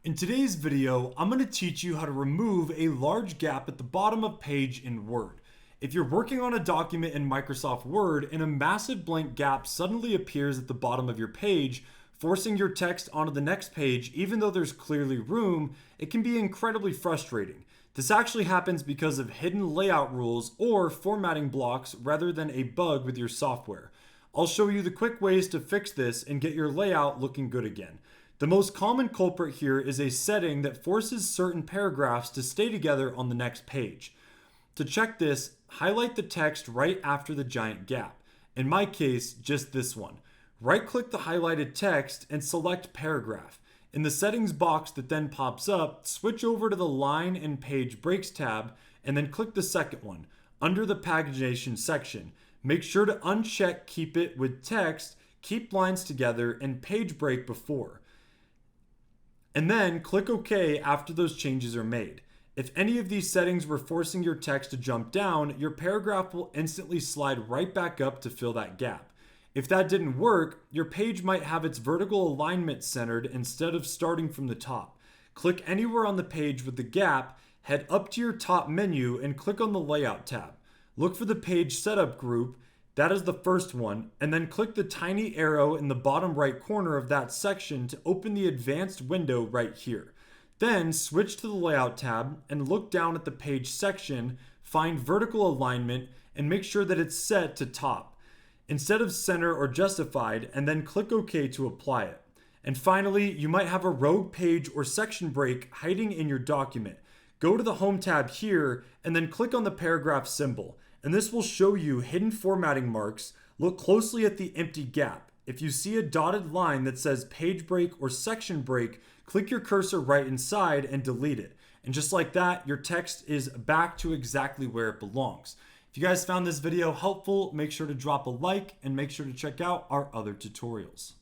In today's video, I'm going to teach you how to remove a large gap at the bottom of page in Word. If you're working on a document in Microsoft Word and a massive blank gap suddenly appears at the bottom of your page, forcing your text onto the next page even though there's clearly room, it can be incredibly frustrating. This actually happens because of hidden layout rules or formatting blocks rather than a bug with your software. I'll show you the quick ways to fix this and get your layout looking good again. The most common culprit here is a setting that forces certain paragraphs to stay together on the next page. To check this, highlight the text right after the giant gap. In my case, just this one. Right-click the highlighted text and select Paragraph. In the settings box that then pops up, switch over to the Line and Page Breaks tab and then click the second one, under the pagination section. Make sure to uncheck Keep It with Text, Keep Lines Together, and Page Break before. And then click OK after those changes are made. If any of these settings were forcing your text to jump down, your paragraph will instantly slide right back up to fill that gap. If that didn't work, your page might have its vertical alignment centered instead of starting from the top. Click anywhere on the page with the gap, head up to your top menu and click on the Layout tab. Look for the Page Setup group, that is the first one, and then click the tiny arrow in the bottom right corner of that section to open the advanced window right here. Then switch to the Layout tab and look down at the page section, find vertical alignment, and make sure that it's set to top instead of center or justified, and then click OK to apply it. And finally, you might have a rogue page or section break hiding in your document. Go to the Home tab here and then click on the paragraph symbol, and this will show you hidden formatting marks. Look closely at the empty gap. If you see a dotted line that says page break or section break, click your cursor right inside and delete it. And just like that, your text is back to exactly where it belongs. If you guys found this video helpful, make sure to drop a like and make sure to check out our other tutorials.